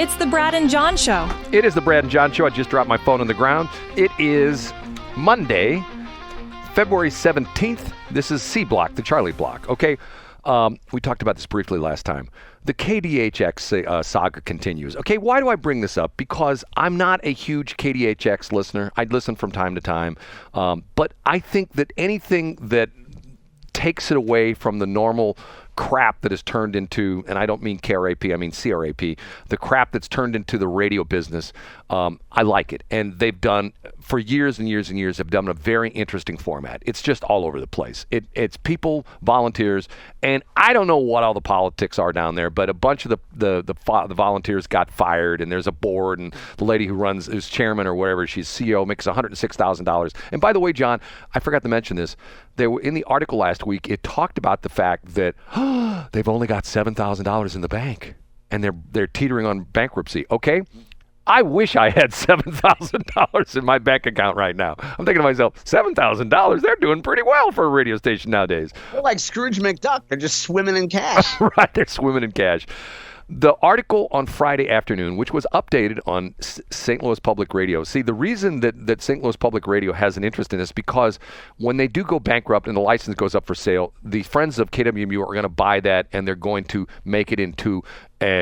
It's the Brad and John Show. It is the Brad and John Show. I just dropped my phone on the ground. It is Monday, February 17th. This is C Block, the Charlie Block, okay? We talked about this briefly last time. The KDHX saga continues. Okay, why do I bring this up? Because I'm not a huge KDHX listener. I listen from time to time. But I think that anything that takes it away from the normal crap that is turned into, and I don't mean KRAP, I mean CRAP, the crap that's turned into the radio business, I like it. And they've done, for years and years and years, have done a very interesting format. It's just all over the place. It's people, volunteers, and I don't know what all the politics are down there, but a bunch of the volunteers got fired, and there's a board, and the lady who's chairman or whatever, she's CEO, makes $106,000. And by the way, John, I forgot to mention this. They were in the article last week, it talked about the fact that they've only got $7,000 in the bank, and they're teetering on bankruptcy. Okay, I wish I had $7,000 in my bank account right now. I'm thinking to myself, $7,000? They're doing pretty well for a radio station nowadays. They're like Scrooge McDuck. They're just swimming in cash. Right, they're swimming in cash. The article on Friday afternoon, which was updated on St. Louis Public Radio. See, the reason that St. Louis Public Radio has an interest in this because when they do go bankrupt and the license goes up for sale, the friends of KWMU are going to buy that and they're going to make it into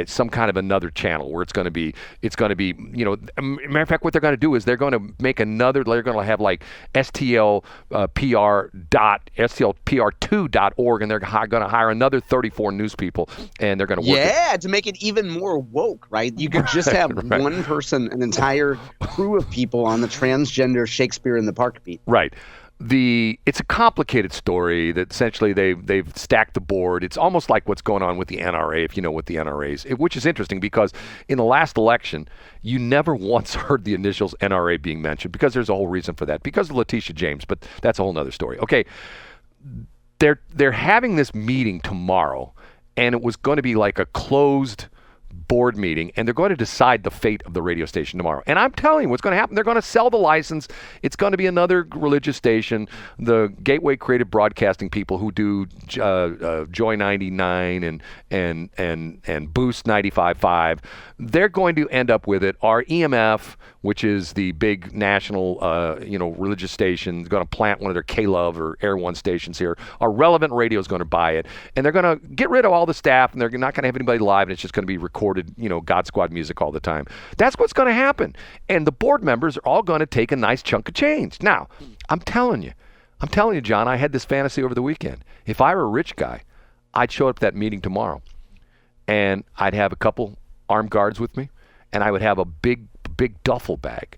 some kind of another channel where it's going to be, you know, matter of fact, what they're going to do is they're going to make another, they're going to have like STLPR2.org, and they're going to hire another 34 news people, and they're going to work to make it even more woke, right? You could just have right. One person, an entire crew of people on the transgender Shakespeare in the Park beat. Right. It's a complicated story that essentially they've stacked the board. It's almost like what's going on with the NRA, if you know what the NRA is, which is interesting because in the last election, you never once heard the initials NRA being mentioned because there's a whole reason for that, because of Letitia James, but that's a whole nother story. Okay, they're having this meeting tomorrow, and it was going to be like a closed board meeting, and they're going to decide the fate of the radio station tomorrow. And I'm telling you what's going to happen. They're going to sell the license. It's going to be another religious station. The Gateway Creative Broadcasting people who do Joy 99 and Boost 95.5, they're going to end up with it. Our EMF, which is the big national religious station, is going to plant one of their K-Love or Air One stations here. Our Relevant Radio is going to buy it, and they're going to get rid of all the staff, and they're not going to have anybody live, and it's just going to be recorded, God Squad music all the time. That's what's going to happen. And the board members are all going to take a nice chunk of change. Now, I'm telling you, John, I had this fantasy over the weekend. If I were a rich guy, I'd show up at that meeting tomorrow, and I'd have a couple armed guards with me, and I would have a big duffel bag.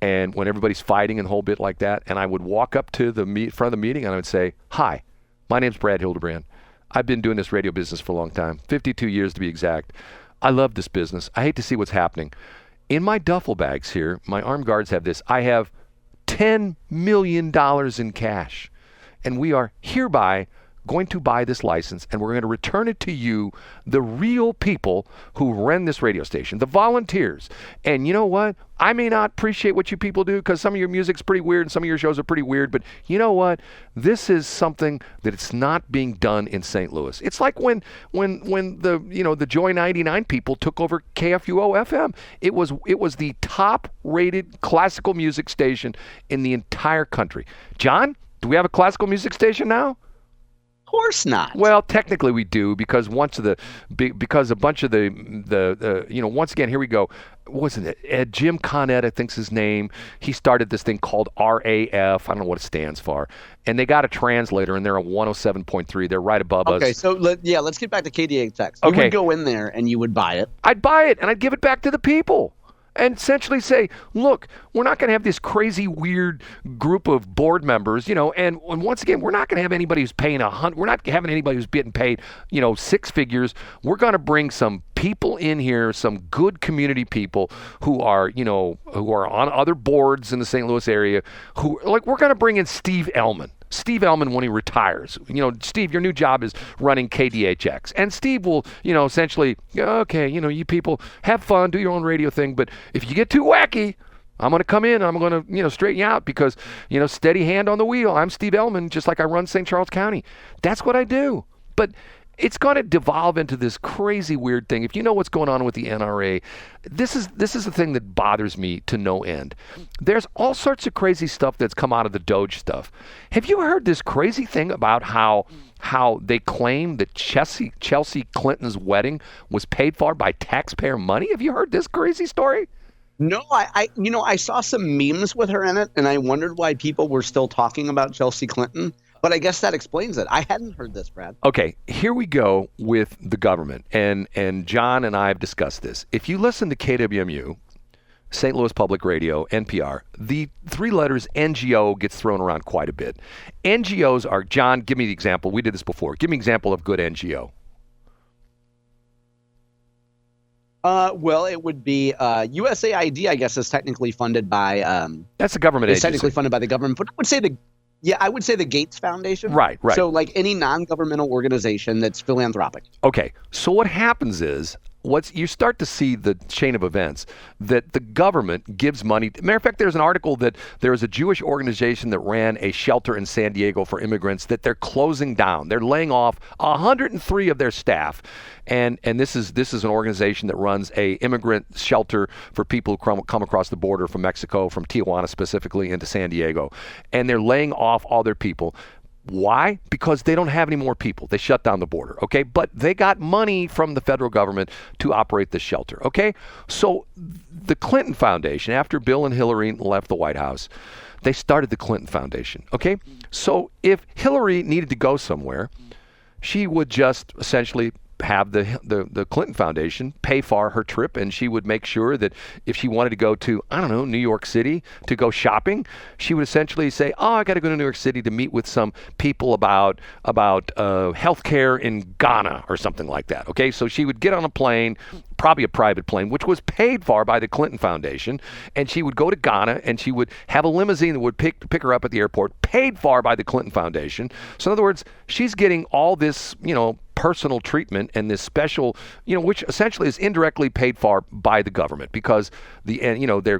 And when everybody's fighting and a whole bit like that, and I would walk up to the front of the meeting, and I would say, "Hi, my name's Brad Hildebrand. I've been doing this radio business for a long time, 52 years to be exact. I love this business. I hate to see what's happening. In my duffel bags here, my armed guards have this. I have $10 million in cash, and we are hereby going to buy this license, and we're going to return it to you, the real people who run this radio station, the volunteers. And you know what? I may not appreciate what you people do because some of your music's pretty weird and some of your shows are pretty weird, but you know what? This is something that it's not being done in St. Louis. It's like when the Joy 99 people took over KFUO FM. It was the top-rated classical music station in the entire country. John, do we have a classical music station now? Of course not. Well, technically we do because a bunch of the once again, here we go. Wasn't it Jim Connett, I think's his name. He started this thing called RAF. I don't know what it stands for. And they got a translator, and they're a 107.3. They're right above us. Okay, so let's get back to KDHX. Okay. You would go in there and you would buy it. I'd buy it, and I'd give it back to the people. And essentially say, look, we're not going to have this crazy, weird group of board members, and once again, we're not going to have anybody who's paying we're not having anybody who's getting paid, six figures. We're going to bring some people in here, some good community people who are on other boards in the St. Louis area we're going to bring in Steve Ellman. Steve Ellman when he retires. Steve, your new job is running KDHX. And Steve will, essentially, okay, you people have fun, do your own radio thing, but if you get too wacky, I'm going to come in and I'm going to, straighten you out because, steady hand on the wheel. I'm Steve Ellman, just like I run St. Charles County. That's what I do. But it's going to devolve into this crazy weird thing. If you know what's going on with the NRA, this is the thing that bothers me to no end. There's all sorts of crazy stuff that's come out of the Doge stuff. Have you heard this crazy thing about how they claim that Chelsea Clinton's wedding was paid for by taxpayer money? Have you heard this crazy story? No, I saw some memes with her in it, and I wondered why people were still talking about Chelsea Clinton. But I guess that explains it. I hadn't heard this, Brad. Okay, here we go with the government, and John and I have discussed this. If you listen to KWMU, St. Louis Public Radio, NPR, the three letters NGO gets thrown around quite a bit. NGOs are, John, give me the example. We did this before. Give me an example of good NGO. Well, it would be USAID, I guess, is technically funded by that's a government agency. It's technically funded by the government, but I would say the Gates Foundation. Right. So like any non-governmental organization that's philanthropic. Okay. So what happens is you start to see the chain of events that the government gives money. Matter of fact, there's an article that there is a Jewish organization that ran a shelter in San Diego for immigrants that they're closing down. They're laying off 103 of their staff. And this is an organization that runs a immigrant shelter for people who come across the border from Mexico, from Tijuana specifically, into San Diego. And they're laying off all their people. Why? Because they don't have any more people. They shut down the border, okay? But they got money from the federal government to operate the shelter, okay? So the Clinton Foundation, after Bill and Hillary left the White House, they started the Clinton Foundation, okay? So if Hillary needed to go somewhere, she would just essentially have the Clinton Foundation pay for her trip, and she would make sure that if she wanted to go to, I don't know, New York City to go shopping, she would essentially say, oh, I got to go to New York City to meet with some people about healthcare in Ghana or something like that. Okay, so she would get on a plane, probably a private plane, which was paid for by the Clinton Foundation, and she would go to Ghana, and she would have a limousine that would pick her up at the airport, paid for by the Clinton Foundation. So in other words, she's getting all this, personal treatment and this special, which essentially is indirectly paid for by the government because they're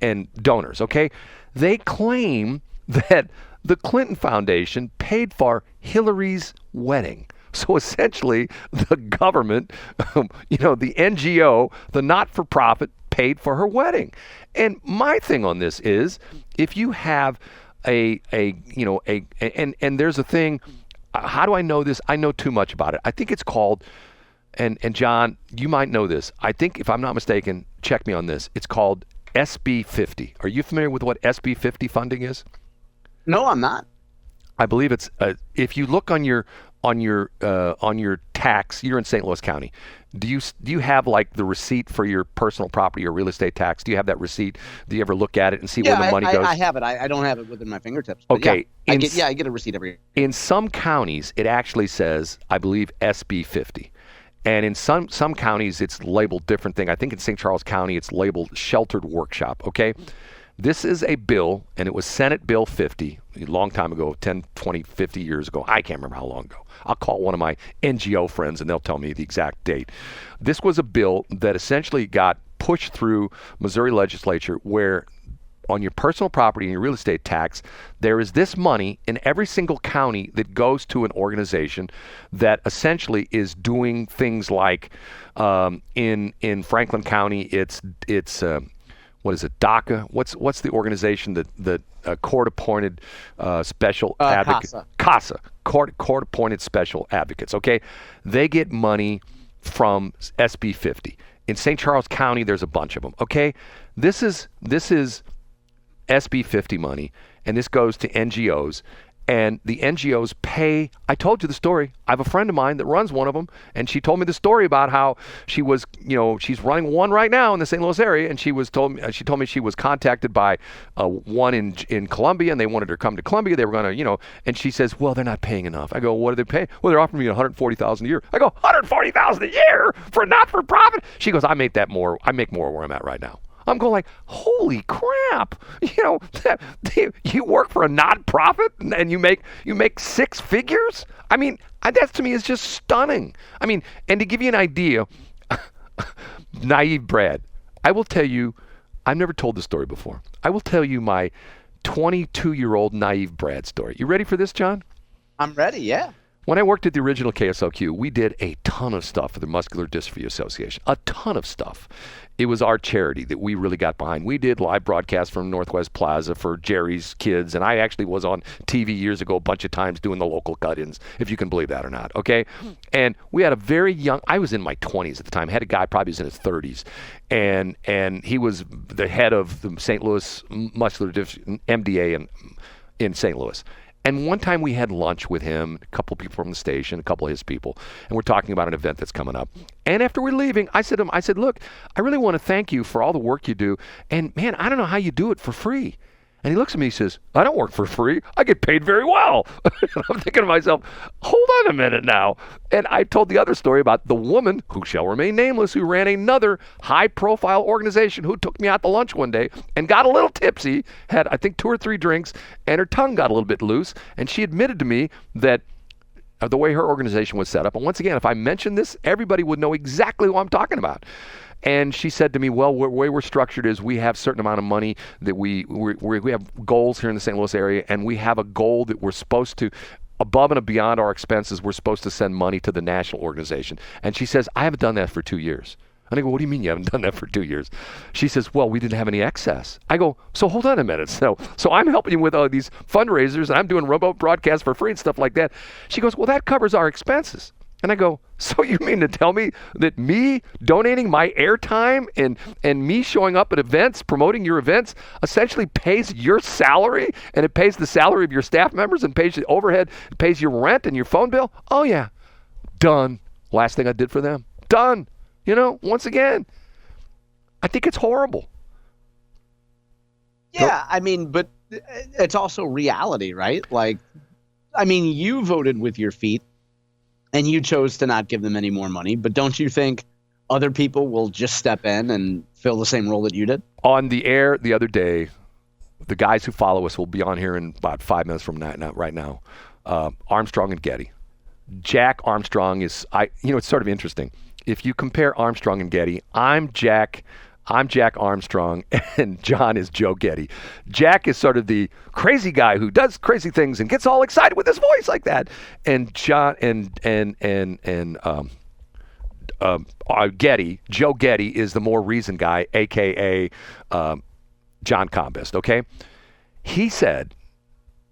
and donors. Okay, they claim that the Clinton Foundation paid for Hillary's wedding. So essentially, the government, the NGO, the not-for-profit, paid for her wedding. And my thing on this is, if you have and there's a thing. How do I know this? I know too much about it. I think it's called, and John, you might know this. I think, if I'm not mistaken, check me on this. It's called SB 50. Are you familiar with what SB 50 funding is? No, I'm not. I believe it's if you look on your tax, you're in St. Louis County. Do you have like the receipt for your personal property or real estate tax? Do you have that receipt? Do you ever look at it and see where the money goes? I have it. I don't have it within my fingertips. Okay. Yeah, I get a receipt every year. In some counties, it actually says, I believe, SB 50. And in some counties, it's labeled different thing. I think in St. Charles County, it's labeled sheltered workshop. Okay. This is a bill, and it was Senate Bill 50 a long time ago, 10, 20, 50 years ago. I can't remember how long ago. I'll call one of my NGO friends, and they'll tell me the exact date. This was a bill that essentially got pushed through Missouri legislature where on your personal property and your real estate tax, there is this money in every single county that goes to an organization that essentially is doing things like in Franklin County, it's what is it, DACA? What's the organization that court-appointed special advocate? CASA. Court-appointed special advocates. Okay, they get money from SB 50. In St. Charles County, there's a bunch of them. Okay, this is SB 50 money, and this goes to NGOs. And the NGOs pay. I told you the story. I have a friend of mine that runs one of them, and she told me the story about how she was, she's running one right now in the St. Louis area, and she told me she was contacted by one in Columbia, and they wanted her to come to Columbia. They were going to, and she says, well, they're not paying enough. I go, what are they paying? Well, they're offering me $140,000 a year. I go, $140,000 a year for a not-for-profit? She goes, I make more where I'm at right now. I'm going like, holy crap! You work for a nonprofit and you make six figures. I mean, that to me is just stunning. I mean, and to give you an idea, naive Brad, I will tell you, I've never told this story before. I will tell you my 22-year-old naive Brad story. You ready for this, John? I'm ready. Yeah. When I worked at the original KSLQ, we did a ton of stuff for the Muscular Dystrophy Association, a ton of stuff. It was our charity that we really got behind. We did live broadcasts from Northwest Plaza for Jerry's kids, and I actually was on TV years ago a bunch of times doing the local cut-ins, if you can believe that or not, okay? And we had a very young, I was in my 20s at the time, had a guy probably was in his 30s, and he was the head of the St. Louis Muscular Dystrophy, MDA in St. Louis. And one time we had lunch with him, a couple of people from the station, a couple of his people, and we're talking about an event that's coming up. And after we're leaving, I said to him, look, I really want to thank you for all the work you do. And man, I don't know how you do it for free. And he looks at me, he says, I don't work for free. I get paid very well. And I'm thinking to myself, hold on a minute now. And I told the other story about the woman, who shall remain nameless, who ran another high-profile organization, who took me out to lunch one day and got a little tipsy, had, I think, 2 or 3 drinks, and her tongue got a little bit loose. And she admitted to me that the way her organization was set up, and once again, if I mention this, everybody would know exactly what I'm talking about. And she said to me, well, the way we're structured is we have a certain amount of money that we have goals here in the St. Louis area, and we have a goal that we're supposed to, above and beyond our expenses, we're supposed to send money to the national organization. And she says, I haven't done that for 2 years. And I go, what do you mean you haven't done that for 2 years? She says, well, we didn't have any excess. I go, so hold on a minute. So I'm helping you with all these fundraisers, and I'm doing remote broadcasts for free and stuff like that. She goes, well, that covers our expenses. And I go, so you mean to tell me that me donating my airtime and me showing up at events, promoting your events, essentially pays your salary, and it pays the salary of your staff members, and pays the overhead, it pays your rent and your phone bill? Oh, yeah. Done. Last thing I did for them. Done. You know, once again, I think it's horrible. Yeah, I mean, but it's also reality, right? Like, I mean, you voted with your feet. And you chose to not give them any more money. But don't you think other people will just step in and fill the same role that you did? On the air the other day, the guys who follow us will be on here in about 5 minutes from now, right now. Armstrong and Getty. Jack Armstrong is, it's sort of interesting. If you compare Armstrong and Getty, I'm Jack Armstrong, and John is Joe Getty. Jack is sort of the crazy guy who does crazy things and gets all excited with his voice like that. And John Getty, Joe Getty, is the more reasoned guy, a.k.a. John Combest, okay? He said,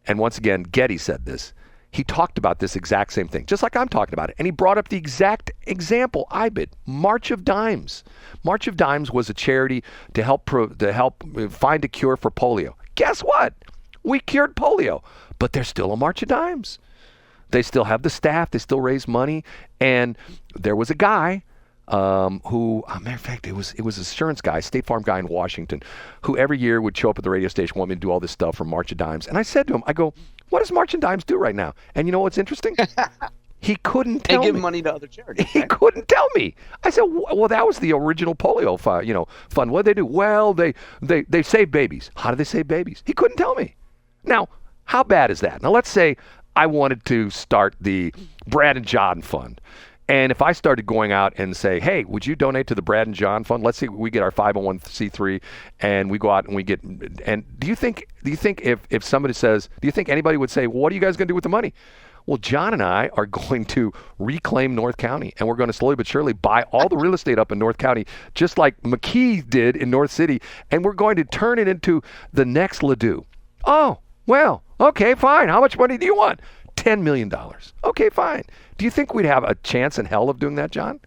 and once again, Getty said this, he talked about this exact same thing, just like I'm talking about it. And he brought up the exact example I did, March of Dimes. March of Dimes was a charity to help find a cure for polio. Guess what? We cured polio, but there's still a March of Dimes. They still have the staff. They still raise money. And there was a guy who, matter of fact, it was an insurance guy, State Farm guy in Washington, who every year would show up at the radio station, want me to do all this stuff for March of Dimes. And I said to him, I go, what does March of Dimes do right now? And you know what's interesting? He couldn't tell me. They give money to other charities. He couldn't tell me. I said, well, that was the original polio fund. What did they do? Well, they save babies. How do they save babies? He couldn't tell me. Now, how bad is that? Now, let's say I wanted to start the Brad and John Fund. And if I started going out and say, hey, would you donate to the Brad and John Fund? Let's say we get our 501c3 and we go out and we get, and do you think if somebody says, do you think anybody would say, well, what are you guys going to do with the money? Well, John and I are going to reclaim North County, and we're going to slowly but surely buy all the real estate up in North County, just like McKee did in North City, and we're going to turn it into the next Ladue. Oh, well, okay, fine. How much money do you want? $10 million. Okay, fine. Do you think we'd have a chance in hell of doing that, John?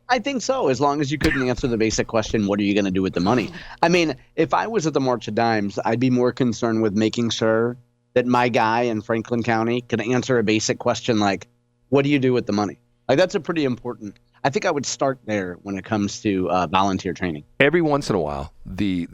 I think so, as long as you couldn't answer the basic question, what are you going to do with the money? I mean, if I was at the March of Dimes, I'd be more concerned with making sure that my guy in Franklin County could answer a basic question like, what do you do with the money? Like, that's a pretty important. I think I would start there when it comes to volunteer training. Every once in a while, the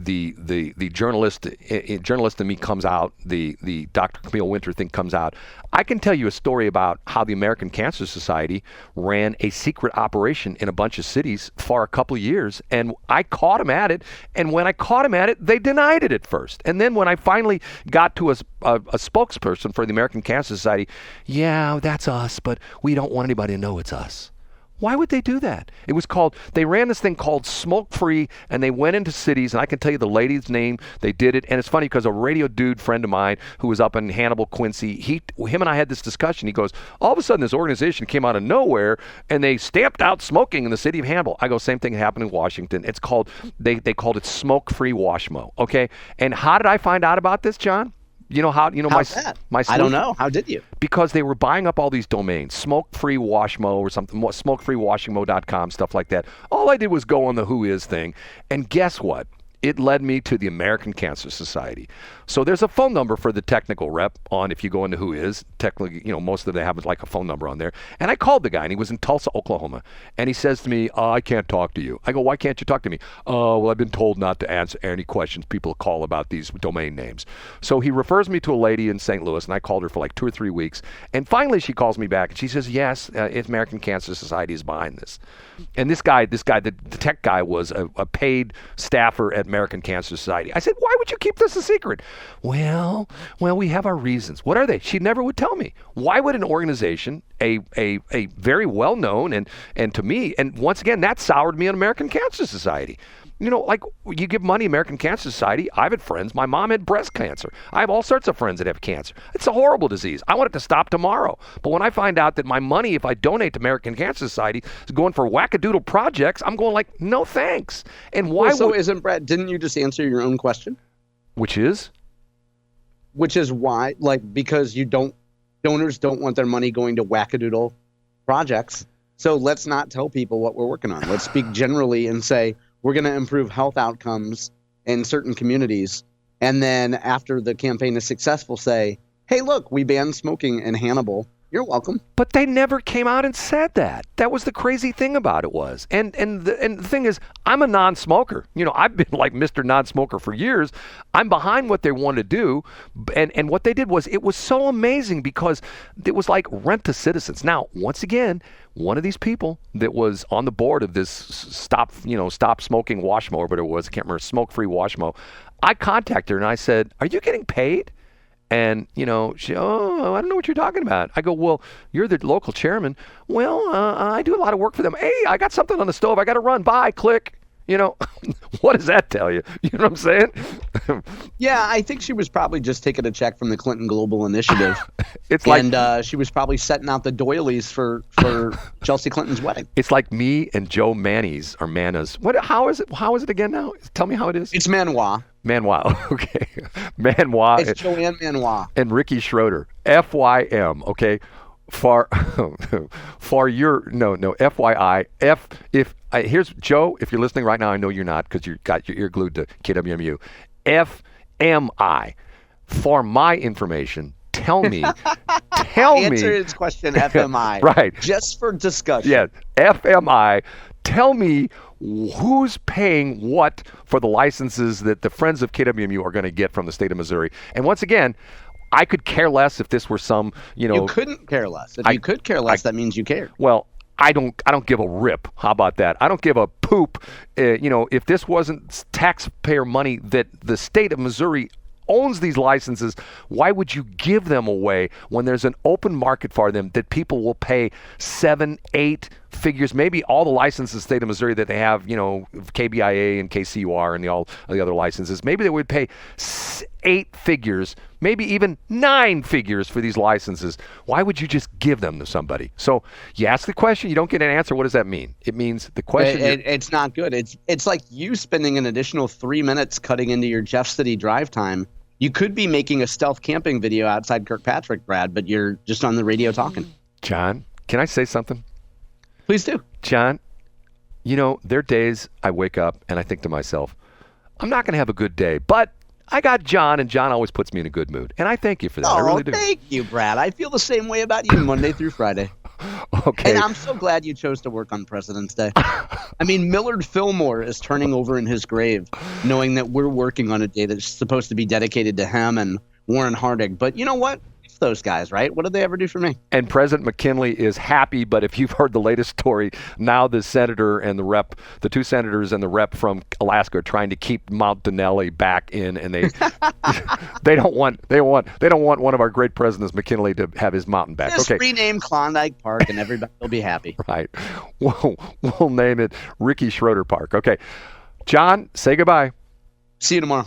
journalist in me comes out, the Dr. Camille Winter thing comes out. I can tell you a story about how the American Cancer Society ran a secret operation in a bunch of cities for a couple of years, and I caught them at it. And when I caught them at it, they denied it at first. And then when I finally got to a spokesperson for the American Cancer Society, yeah, that's us, but we don't want anybody to know it's us. Why would they do that? It was called, they ran this thing called Smoke Free, and they went into cities, and I can tell you the lady's name, they did it, and it's funny because a radio dude friend of mine who was up in Hannibal, Quincy, him and I had this discussion. He goes, all of a sudden this organization came out of nowhere, and they stamped out smoking in the city of Hannibal. I go, same thing happened in Washington. It's called, they called it Smoke Free Washmo, okay? And how did I find out about this, John? You know how, How's that? my I don't know. How did you? Because they were buying up all these domains, Smoke Free Washmo or something, smokefreewashmo.com, stuff like that. All I did was go on the Who Is thing, and guess what? It led me to the American Cancer Society. So there's a phone number for the technical rep on, if you go into Who Is, technically, most of them have like a phone number on there. And I called the guy, and he was in Tulsa, Oklahoma. And he says to me, I can't talk to you. I go, why can't you talk to me? Well, I've been told not to answer any questions people call about these domain names. So he refers me to a lady in St. Louis, and I called her for like 2 or 3 weeks. And finally she calls me back, and she says, yes, American Cancer Society is behind this. And this guy, the tech guy, was a paid staffer at American Cancer Society. I said, why would you keep this a secret? Well, we have our reasons. What are they? She never would tell me. Why would an organization, a very well-known, and to me, and once again, that soured me on American Cancer Society. Like you give money, American Cancer Society. I've had friends. My mom had breast cancer. I have all sorts of friends that have cancer. It's a horrible disease. I want it to stop tomorrow. But when I find out that my money, if I donate to American Cancer Society, is going for wackadoodle projects, I'm going like, no thanks. And why? So isn't Brett? Didn't you just answer your own question? Which is? Which is why, because donors don't want their money going to wackadoodle projects. So let's not tell people what we're working on. Let's speak generally and say, we're going to improve health outcomes in certain communities. And then after the campaign is successful, say, hey, look, we banned smoking in Hannibal. You're welcome. But they never came out and said that. That was the crazy thing about it was. And the thing is, I'm a non-smoker. I've been like Mr. Non-Smoker for years. I'm behind what they want to do. And what they did was, it was so amazing because it was like rent to citizens. Now, once again, one of these people that was on the board of this stop smoking Washmo, or whatever it was, I can't remember, Smoke Free Washmo, I contacted her and I said, are you getting paid? And, she, I don't know what you're talking about. I go, well, you're the local chairman. Well, I do a lot of work for them. Hey, I got something on the stove. I got to run. Bye. Click. What does that tell you? You know what I'm saying? Yeah, I think she was probably just taking a check from the Clinton Global Initiative. And she was probably setting out the doilies for Chelsea Clinton's wedding. It's like me and Joe Manny's or Manna's. How is it again now? Tell me how it is. It's Manoir. Manoir, okay. Manoir. It's Joanne Manoir. And Ricky Schroeder. FYM, okay. For your FYI, here's Joe. If you're listening right now, I know you're not because you got your ear glued to KWMU. FMI, for my information. Tell me. Answer his question. FMI. Right. Just for discussion. Yeah. FMI. Tell me who's paying what for the licenses that the friends of KWMU are going to get from the state of Missouri. And once again, I could care less if this were some, You couldn't care less. If you could care less, that means you cared. Well, I don't give a rip. How about that? I don't give a poop. If this wasn't taxpayer money that the state of Missouri owns these licenses, why would you give them away when there's an open market for them that people will pay 7, 8 figures, maybe all the licenses in the state of Missouri that they have, KBIA and KCUR and all the other licenses, maybe they would pay 8 figures, maybe even 9 figures for these licenses. Why would you just give them to somebody? So you ask the question, you don't get an answer. What does that mean? It means the question. It's not good. It's like you spending an additional 3 minutes cutting into your Jeff City drive time. You could be making a stealth camping video outside Kirkpatrick, Brad, but you're just on the radio talking. John, can I say something? Please do. John, there are days I wake up and I think to myself, I'm not going to have a good day, but I got John, and John always puts me in a good mood. And I thank you for that. I really do. Thank you, Brad. I feel the same way about you Monday through Friday. Okay. And I'm so glad you chose to work on President's Day. I mean, Millard Fillmore is turning over in his grave, knowing that we're working on a day that's supposed to be dedicated to him and Warren Harding. But you know what? those guys, right? What did they ever do for me? And President McKinley is happy, but if you've heard the latest story, now the senator and the rep, the two senators and the rep from Alaska are trying to keep Mount Denali back in, and they they don't want one of our great presidents, McKinley, to have his mountain back. Just rename Klondike Park, and everybody will be happy. Right. We'll name it Ricky Schroeder Park. Okay. John, say goodbye. See you tomorrow.